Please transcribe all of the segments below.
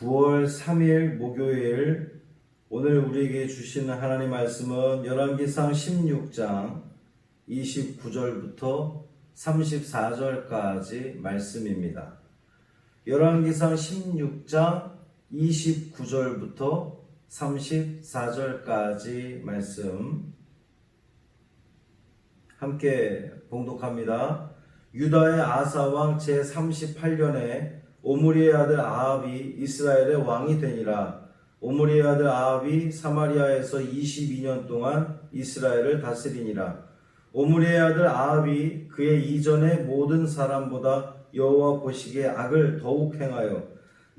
9월 3일 목요일, 오늘 우리에게 주시는 하나님 말씀은 열왕기상 16장 29절부터 34절까지 말씀입니다. 열왕기상 16장 29절부터 34절까지 말씀 함께 봉독합니다. 유다의 아사왕 제38년에 오므리의 아들 아합이 이스라엘의 왕이 되니라. 오므리의 아들 아합이 사마리아에서 22년 동안 이스라엘을 다스리니라. 오므리의 아들 아합이 그의 이전의 모든 사람보다 여호와 보시기에 악을 더욱 행하여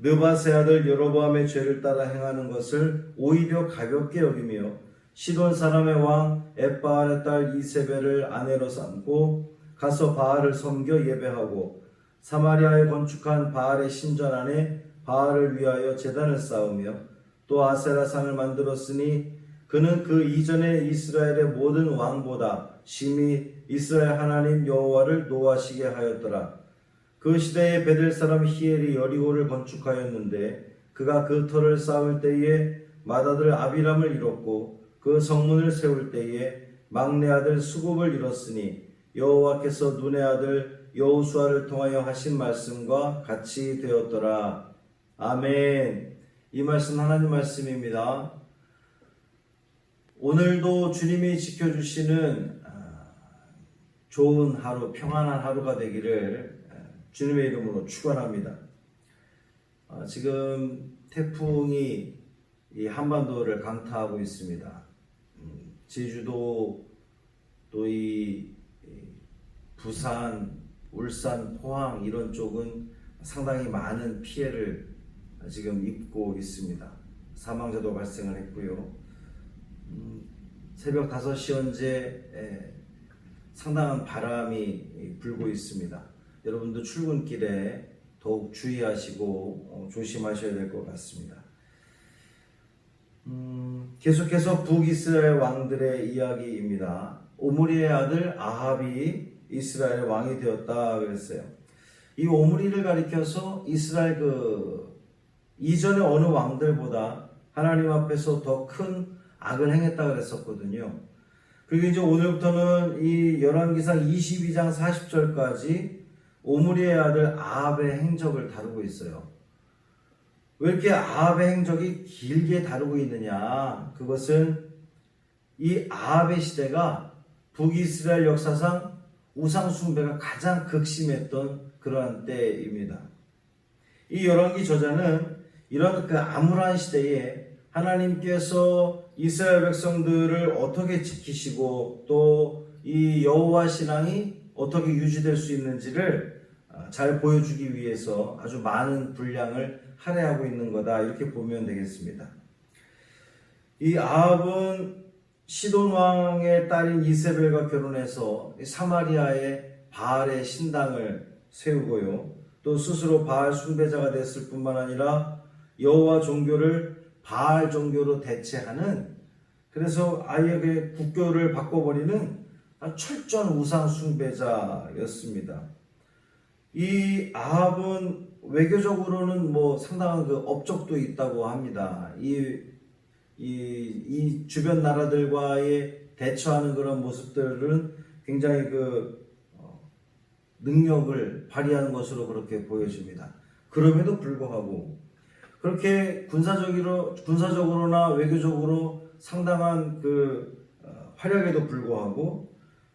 느밧의 아들 여로보암의 죄를 따라 행하는 것을 오히려 가볍게 여기며 시돈 사람의 왕 엣바알의 딸 이세벨을 아내로 삼고 가서 바알을 섬겨 예배하고 사마리아에 건축한 바알의 신전 안에 바알을 위하여 제단을 쌓으며 또 아세라상을 만들었으니 그는 그 이전에 이스라엘의 모든 왕보다 심히 이스라엘 하나님 여호와를 노하시게 하였더라. 그 시대에 베델 사람 히엘이 여리고를 건축하였는데 그가 그 터를 쌓을 때에 맏아들 아비람을 잃었고 그 성문을 세울 때에 막내 아들 수굽을 잃었으니 여호와께서 눈의 아들 여호수아를 통하여 하신 말씀과 같이 되었더라. 아멘. 이 말씀 하나님 말씀입니다. 오늘도 주님이 지켜주시는 좋은 하루, 평안한 하루가 되기를 주님의 이름으로 축원합니다. 지금 태풍이 이 한반도를 강타하고 있습니다. 제주도 또 이 부산, 울산, 포항 이런 쪽은 상당히 많은 피해를 지금 입고 있습니다. 사망자도 발생을 했고요. 새벽 5시 현재 상당한 바람이 불고 있습니다. 여러분도 출근길에 더욱 주의하시고 조심하셔야 될 것 같습니다. 계속해서 북이스라엘 왕들의 이야기입니다. 오므리의 아들 아합이 이스라엘 왕이 되었다 그랬어요. 이 오므리를 가리켜서 이스라엘 이전의 어느 왕들보다 하나님 앞에서 더 큰 악을 행했다 그랬었거든요. 그리고 이제 오늘부터는 이 열왕기상 22장 40절까지 오므리의 아들 아합의 행적을 다루고 있어요. 왜 이렇게 아합의 행적이 길게 다루고 있느냐? 그것은 이 아합의 시대가 북이스라엘 역사상 우상 숭배가 가장 극심했던 그러한 때입니다. 이 열왕기 저자는 이런 암울한 시대에 하나님께서 이스라엘 백성들을 어떻게 지키시고 또 이 여호와 신앙이 어떻게 유지될 수 있는지를 잘 보여주기 위해서 아주 많은 분량을 할애하고 있는 거다 이렇게 보면 되겠습니다. 이 아합은 시돈 왕의 딸인 이세벨과 결혼해서 사마리아에 바알의 신당을 세우고요. 또 스스로 바알 숭배자가 됐을 뿐만 아니라 여호와 종교를 바알 종교로 대체하는, 그래서 아예 그 국교를 바꿔버리는 철저한 우상 숭배자였습니다. 이 아합은 외교적으로는 상당한 업적도 있다고 합니다. 이 주변 나라들과의 대처하는 그런 모습들은 굉장히 능력을 발휘하는 것으로 그렇게 보여집니다. 그럼에도 불구하고 그렇게 군사적으로나 외교적으로 상당한 활약에도 불구하고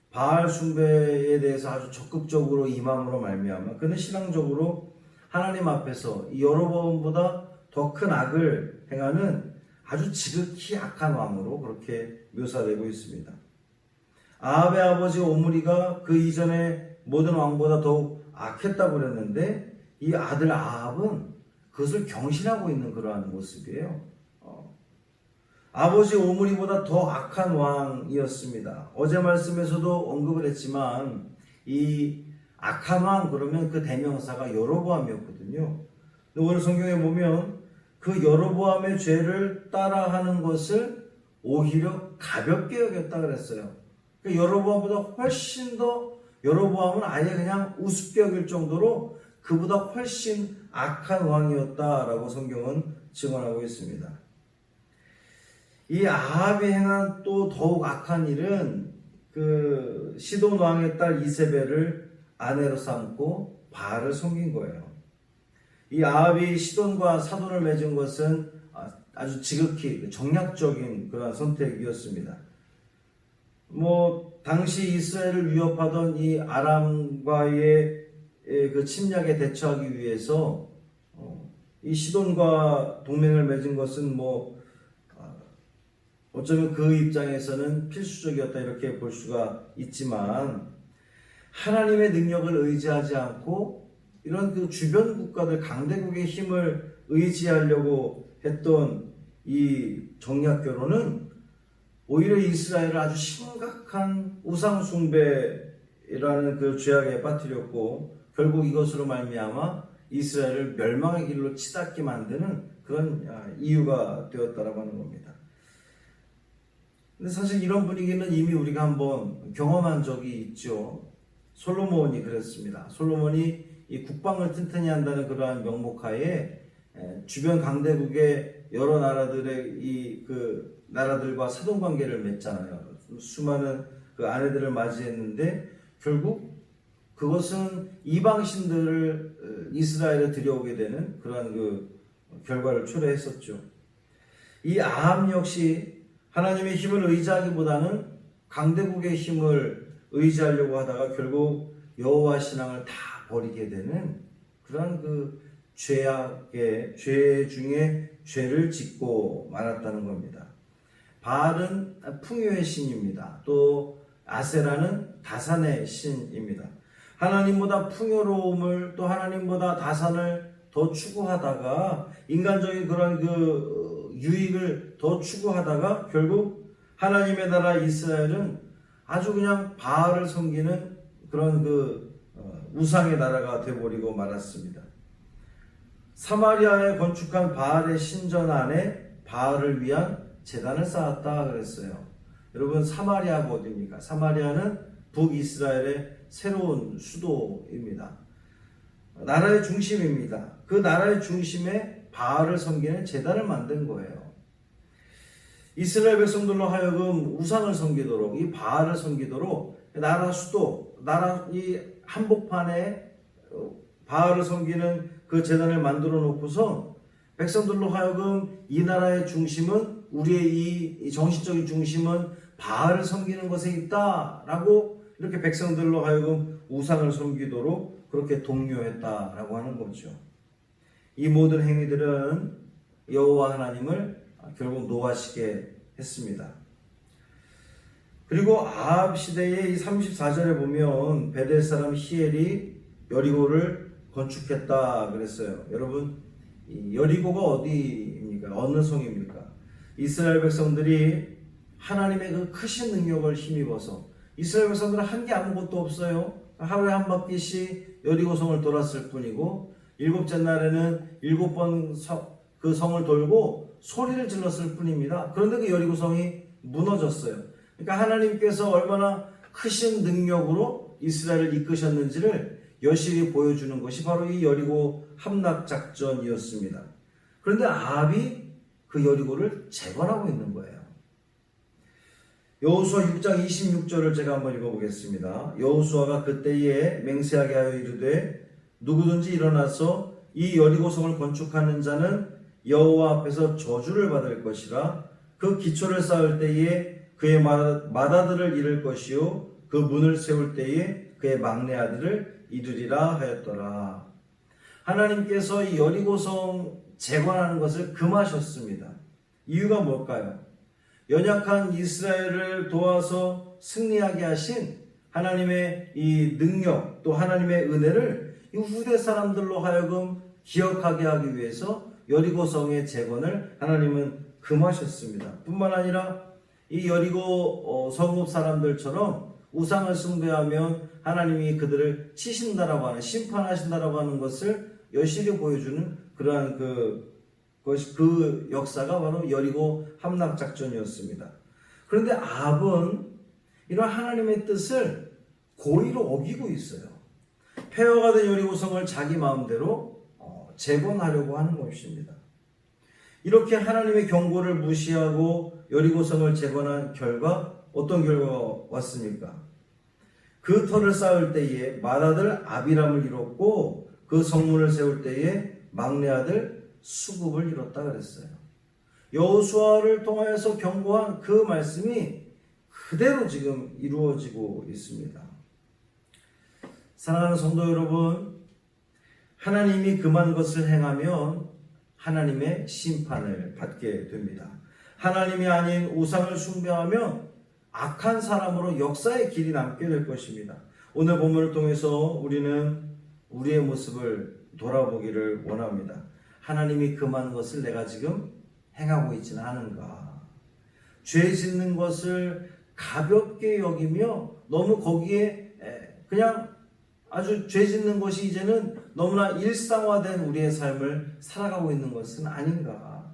바알 숭배에 대해서 아주 적극적으로 임함으로 말미암아 그는 신앙적으로 하나님 앞에서 이 여로보암보다 더 큰 악을 행하는 아주 지극히 악한 왕으로 그렇게 묘사되고 있습니다. 아합의 아버지 오므리가 그 이전에 모든 왕보다 더욱 악했다고 그랬는데 이 아들 아합은 그것을 경신하고 있는 그러한 모습이에요. 아버지 오므리보다 더 악한 왕이었습니다. 어제 말씀에서도 언급을 했지만 이 악한 왕 그러면 그 대명사가 여로보암이었거든요. 오늘 성경에 보면 그 여로보암의 죄를 따라하는 것을 오히려 가볍게 여겼다 그랬어요. 그러니까 여로보암보다 훨씬 더 여로보암은 아예 그냥 우습게 여길 정도로 그보다 훨씬 악한 왕이었다라고 성경은 증언하고 있습니다. 이 아합이 행한 또 더욱 악한 일은 그 시돈 왕의 딸 이세벨을 아내로 삼고 바알을 섬긴 거예요. 이 아합이 시돈과 사돈을 맺은 것은 아주 지극히 정략적인 그런 선택이었습니다. 당시 이스라엘을 위협하던 이 아람과의 그 침략에 대처하기 위해서 이 시돈과 동맹을 맺은 것은 어쩌면 그 입장에서는 필수적이었다 이렇게 볼 수가 있지만, 하나님의 능력을 의지하지 않고 이런 그 주변 국가들 강대국의 힘을 의지하려고 했던 이 정략 결혼은 오히려 이스라엘을 아주 심각한 우상 숭배라는 그 죄악에 빠뜨렸고, 결국 이것으로 말미암아 이스라엘을 멸망의 길로 치닫게 만드는 그런 이유가 되었다라고 하는 겁니다. 근데 사실 이런 분위기는 이미 우리가 한번 경험한 적이 있죠. 솔로몬이 그랬습니다. 솔로몬이 이 국방을 튼튼히 한다는 그러한 명목하에 주변 강대국의 여러 나라들의 그 나라들과 사돈 관계를 맺잖아요. 수많은 그 아내들을 맞이했는데 결국 그것은 이방신들을 이스라엘에 들여오게 되는 그러한 그 결과를 초래했었죠. 이 아합 역시 하나님의 힘을 의지하기보다는 강대국의 힘을 의지하려고 하다가 결국 여호와 신앙을 다 버리게 되는 그런 그 죄 중에 죄를 짓고 말았다는 겁니다. 바알은 풍요의 신입니다. 또 아세라는 다산의 신입니다. 하나님보다 풍요로움을 또 하나님보다 다산을 더 추구하다가 인간적인 그런 그 유익을 더 추구하다가 결국 하나님의 나라 이스라엘은 아주 그냥 바알을 섬기는 그런 그 우상의 나라가 되어버리고 말았습니다. 사마리아에 건축한 바알의 신전 안에 바알을 위한 제단을 쌓았다 그랬어요. 여러분, 사마리아가 어디입니까? 사마리아는 북이스라엘의 새로운 수도입니다. 나라의 중심입니다. 그 나라의 중심에 바알을 섬기는 제단을 만든 거예요. 이스라엘 백성들로 하여금 우상을 섬기도록, 이 바알을 섬기도록 나라 수도, 나라 이 한복판에 바알을 섬기는 그 제단을 만들어 놓고서 백성들로 하여금 이 나라의 중심은, 우리의 이 정신적인 중심은 바알을 섬기는 것에 있다라고 이렇게 백성들로 하여금 우상을 섬기도록 그렇게 독려했다라고 하는 거죠. 이 모든 행위들은 여호와 하나님을 결국 노하시게 했습니다. 그리고 아합 시대의 이 34절에 보면 베델 사람 히엘이 여리고를 건축했다 그랬어요. 여러분, 이 여리고가 어디입니까? 어느 성입니까? 이스라엘 백성들이 하나님의 그 크신 능력을 힘입어서, 이스라엘 백성들은 한 게 아무것도 없어요. 하루에 한 바퀴씩 여리고성을 돌았을 뿐이고, 일곱째 날에는 7번 그 성을 돌고 소리를 질렀을 뿐입니다. 그런데 그 여리고성이 무너졌어요. 그러니까 하나님께서 얼마나 크신 능력으로 이스라엘을 이끄셨는지를 여실히 보여주는 것이 바로 이 여리고 함락 작전이었습니다. 그런데 아합이 그 여리고를 재건하고 있는 거예요. 여호수아 6장 26절을 제가 한번 읽어보겠습니다. 여호수아가 그때에 맹세하게 하여 이르되 누구든지 일어나서 이 여리고성을 건축하는 자는 여호와 앞에서 저주를 받을 것이라. 그 기초를 쌓을 때에 그의 맏아들을 잃을 것이요 그 문을 세울 때에 그의 막내 아들을 잃으리라 하였더라. 하나님께서 이 여리고성 재건하는 것을 금하셨습니다. 이유가 뭘까요? 연약한 이스라엘을 도와서 승리하게 하신 하나님의 이 능력, 또 하나님의 은혜를 이 후대 사람들로 하여금 기억하게 하기 위해서 여리고성의 재건을 하나님은 금하셨습니다. 뿐만 아니라 이 여리고 성읍 사람들처럼 우상을 숭배하면 하나님이 그들을 치신다라고 하는, 심판하신다라고 하는 것을 여실히 보여주는 그러한 그 역사가 바로 여리고 함락 작전이었습니다. 그런데 아합은 이런 하나님의 뜻을 고의로 어기고 있어요. 폐허가 된 여리고성을 자기 마음대로 재건하려고 하는 것입니다. 이렇게 하나님의 경고를 무시하고 여리고성을 재건한 결과 어떤 결과가 왔습니까? 그 터를 쌓을 때에 맏아들 아비람을 잃었고 그 성문을 세울 때에 막내 아들 수굽을 잃었다 그랬어요. 여호수아를 통하여서 경고한 그 말씀이 그대로 지금 이루어지고 있습니다. 사랑하는 성도 여러분, 하나님이 금한 것을 행하면 하나님의 심판을 받게 됩니다. 하나님이 아닌 우상을 숭배하면 악한 사람으로 역사의 길이 남게 될 것입니다. 오늘 본문을 통해서 우리는 우리의 모습을 돌아보기를 원합니다. 하나님이 금한 것을 내가 지금 행하고 있지는 않은가? 죄 짓는 것을 가볍게 여기며 너무 거기에 그냥 아주 죄 짓는 것이 이제는 너무나 일상화된 우리의 삶을 살아가고 있는 것은 아닌가?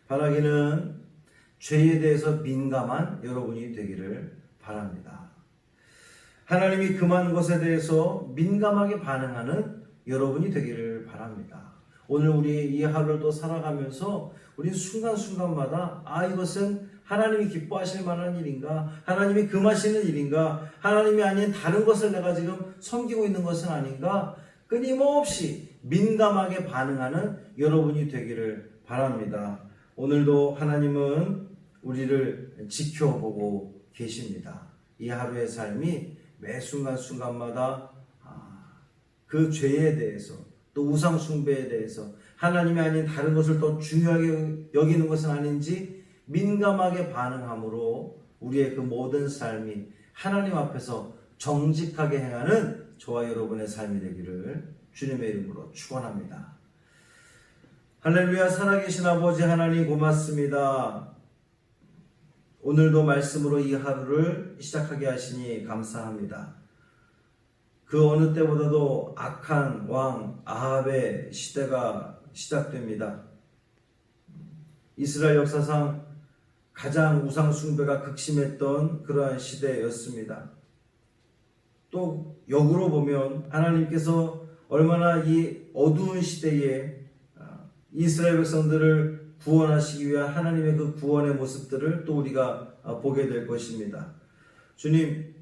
바라기는 죄에 대해서 민감한 여러분이 되기를 바랍니다. 하나님이 금한 것에 대해서 민감하게 반응하는 여러분이 되기를 바랍니다. 오늘 우리 이 하루를 또 살아가면서 우리 순간순간마다 이것은 하나님이 기뻐하실 만한 일인가? 하나님이 금하시는 일인가? 하나님이 아닌 다른 것을 내가 지금 섬기고 있는 것은 아닌가? 끊임없이 민감하게 반응하는 여러분이 되기를 바랍니다. 오늘도 하나님은 우리를 지켜보고 계십니다. 이 하루의 삶이 매 순간순간마다 그 죄에 대해서 또 우상 숭배에 대해서 하나님이 아닌 다른 것을 더 중요하게 여기는 것은 아닌지 민감하게 반응함으로 우리의 그 모든 삶이 하나님 앞에서 정직하게 행하는 저와 여러분의 삶이 되기를 주님의 이름으로 축원합니다. 할렐루야. 살아계신 아버지 하나님 고맙습니다. 오늘도 말씀으로 이 하루를 시작하게 하시니 감사합니다. 그 어느 때보다도 악한 왕 아합의 시대가 시작됩니다. 이스라엘 역사상 가장 우상 숭배가 극심했던 그러한 시대였습니다. 또 역으로 보면 하나님께서 얼마나 이 어두운 시대에 이스라엘 백성들을 구원하시기 위한 하나님의 그 구원의 모습들을 또 우리가 보게 될 것입니다. 주님,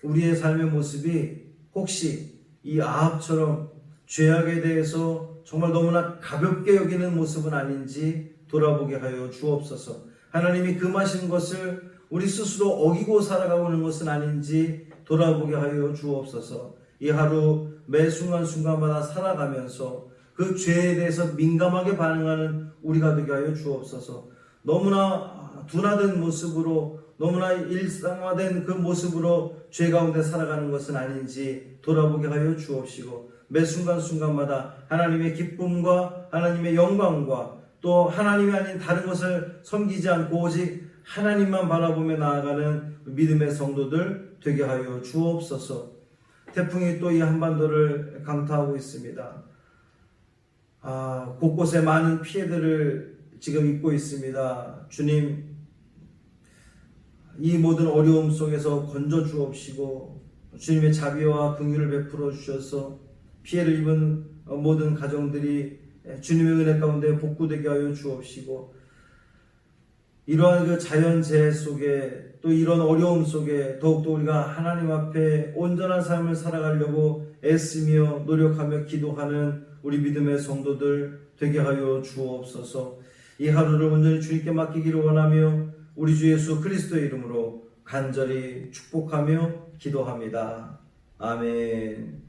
우리의 삶의 모습이 혹시 이 아합처럼 죄악에 대해서 정말 너무나 가볍게 여기는 모습은 아닌지 돌아보게 하여 주옵소서. 하나님이 금하신 것을 우리 스스로 어기고 살아가고 있는 것은 아닌지 돌아보게 하여 주옵소서. 이 하루 매 순간순간마다 살아가면서 그 죄에 대해서 민감하게 반응하는 우리가 되게 하여 주옵소서. 너무나 둔화된 모습으로 너무나 일상화된 그 모습으로 죄 가운데 살아가는 것은 아닌지 돌아보게 하여 주옵시고 매 순간순간마다 하나님의 기쁨과 하나님의 영광과 또 하나님이 아닌 다른 것을 섬기지 않고 오직 하나님만 바라보며 나아가는 믿음의 성도들 되게 하여 주옵소서. 태풍이 또 이 한반도를 강타하고 있습니다. 곳곳에 많은 피해들을 지금 입고 있습니다. 주님, 이 모든 어려움 속에서 건져 주옵시고 주님의 자비와 긍휼을 베풀어 주셔서 피해를 입은 모든 가정들이 주님의 은혜 가운데 복구되게 하여 주옵시고 이러한 그 자연재해 속에 또 이런 어려움 속에 더욱더 우리가 하나님 앞에 온전한 삶을 살아가려고 애쓰며 노력하며 기도하는 우리 믿음의 성도들 되게 하여 주옵소서. 이 하루를 온전히 주님께 맡기기를 원하며 우리 주 예수 그리스도의 이름으로 간절히 축복하며 기도합니다. 아멘.